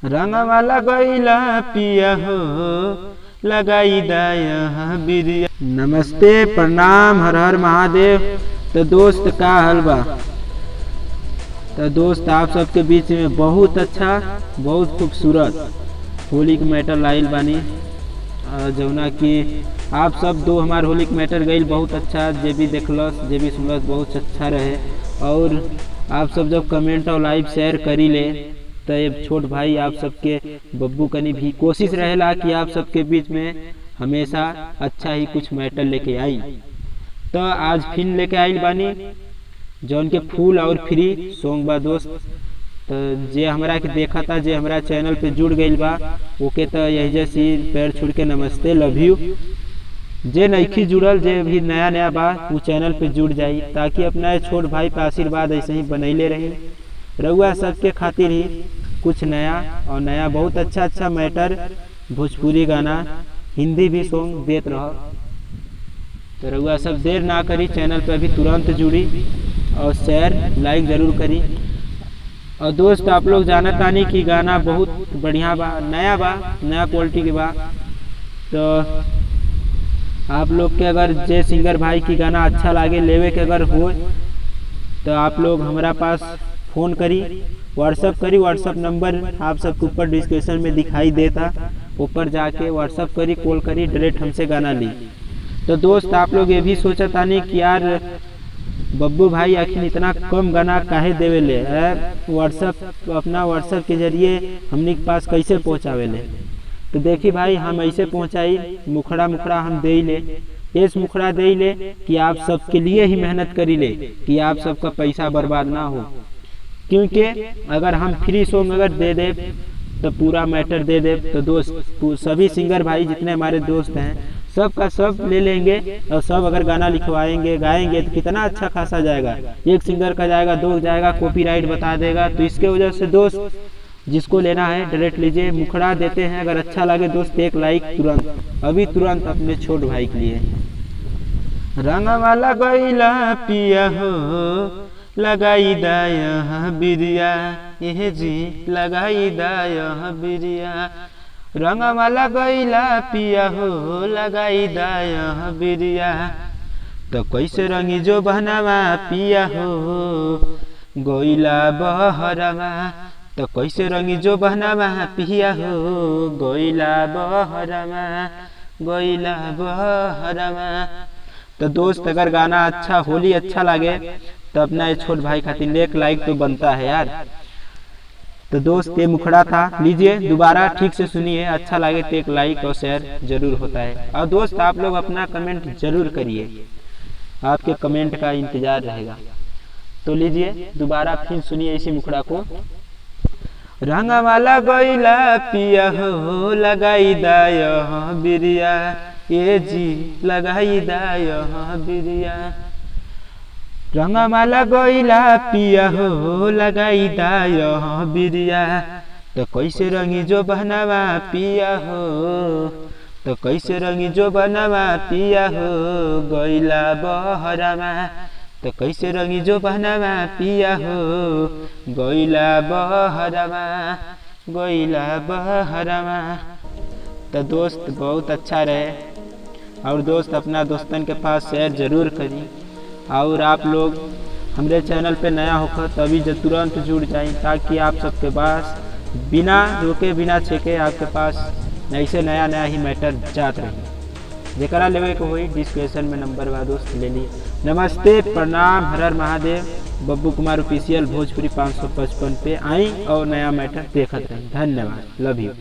रंग वाला गईला पिया हो लगाई दाया बिरिया। नमस्ते, प्रणाम, हर हर महादेव। तो दोस्त का हाल बा? तो दोस्त आप सबके बीच में बहुत अच्छा बहुत खूबसूरत होली के मैटर लाइल बानी, जौना कि आप सब दो हमार होली के मैटर गईल बहुत अच्छा, जे भी देखलस जे भी सुनलस बहुत अच्छा रहे। और आप सब जब कमेंट और लाइव शेयर करी ले तो ये छोट भाई आप सबके बब्बू कनी भी कोशिश रहेला कि आप सबके बीच में हमेशा अच्छा ही कुछ मैटर लेके आई। तो आज फिर लेके आई बानी जौन के फूल और फ्री सॉन्ग बा दोस्त। तो जे हमरा के देखा था, जे हमरा चैनल पे जुड़ गईल बा ओके तो यही जैसी पैर छुड़ के नमस्ते, लव यू। जे नईखी जुड़ल, जे भी नया नया बा वो चैनल पे जुड़ जाई, ताकि अपना छोट भाई पे आशीर्वाद ऐसे ही बनैले रही। रउआ सबके खातिर ही कुछ नया और नया बहुत अच्छा अच्छा मैटर, भोजपुरी गाना, हिंदी भी सॉन्ग देते रहो। तो रउआ सब देर ना करी, चैनल पे अभी तुरंत जुड़ी और शेयर लाइक जरूर करी। और दोस्त आप लोग जानत तानी कि गाना बहुत बढ़िया बा, नया क्वालिटी के बा। तो आप लोग के अगर जे सिंगर भाई की गाना अच्छा लागे लेवे के अगर हो तो आप लोग हमारा पास फ़ोन करी, व्हाट्सअप करी। व्हाट्सअप नंबर आप सबके ऊपर डिस्क्रिप्शन में दिखाई देता, ऊपर जाके व्हाट्सअप करी, कॉल करी, डायरेक्ट हमसे गाना ली। तो दोस्त आप लोग ये भी सोचा था नहीं कि यार बब्बू भाई आखिर इतना कम गाना काहे देवे ले, व्हाट्सअप अपना व्हाट्सअप के जरिए हमने के पास कैसे पहुँचावे ले। तो देखी भाई हम ऐसे पहुँचाई, मुखड़ा हम दे ले, इस मुखड़ा दे ले कि आप सबके लिए ही मेहनत करी ले कि आप सबका पैसा बर्बाद ना हो। क्योंकि अगर हम फ्री सॉन्ग अगर दे दे तो पूरा मैटर दे दे तो दोस्त सभी सिंगर भाई जितने हमारे दोस्त हैं सब का सब ले लेंगे, और सब अगर गाना लिखवाएंगे गाएंगे तो कितना अच्छा खासा जाएगा। एक सिंगर का जाएगा, दो जाएगा, कॉपीराइट बता देगा। तो इसके वजह से दोस्त जिसको लेना है डायरेक्ट लीजिए, मुखड़ा देते हैं। अगर अच्छा लगे दोस्त एक लाइक तुरंत, अभी तुरंत अपने छोट भाई के लिए। रंग वाला गईला पिया हो लगाई दाया बिरिया, ये जी लगाई दाया बिरिया। रंग वाला गईला पिया हो लगाई दाया बिरिया। तो कैसे रंगी जो बहनावा पिया हो गईला बहरवा। तो कैसे रंगी जो बहनावा पिया हो गईला बहरवा, गईला बहरवा। तो दोस्त अगर गाना अच्छा, होली अच्छा लगे तो अपना ये छोट भाई खातिर एक लाइक तो बनता है यार। तो दोस्त ये मुखड़ा था, लीजिए दोबारा ठीक से सुनिए, अच्छा लगे तो एक लाइक और शेयर जरूर होता है। और दोस्त आप लोग अपना कमेंट जरूर करिए, आपके कमेंट का इंतजार रहेगा। तो लीजिए दोबारा फिर सुनिए इसी मुखड़ा को। रंग वाला गईला पिया हो लगाई दाया बिरिया, ये जी लगाई दाया बिरिया। रंग वाला गईला पिया हो लगाई दाया बिरिया। तो कैसे रंगी जो बहनावा पिया हो, तो कैसे रंगी जो बनवा पिया हो गईला बहरावा। तो कैसे रंगी जो बहनावा पिया हो गईला बहरावा, गईला बहरावा। तो दोस्त बहुत अच्छा रहे, और दोस्त अपना दोस्तन के पास शेयर जरूर करी। और आप लोग हमारे चैनल पे नया होकर तभी तुरंत जुड़ जाएं, ताकि आप सबके पास बिना रोके बिना छेके आपके पास ऐसे नया नया ही मैटर जात रही। जेकरा लेवे को हुई डिस्क्रिप्शन में नंबर बा दोस्त, ले ली। नमस्ते, प्रणाम, हर हर महादेव। बब्बू कुमार ऑफिशियल भोजपुरी 555 पे आई और नया मैटर देखते रही। धन्यवाद, लव यू।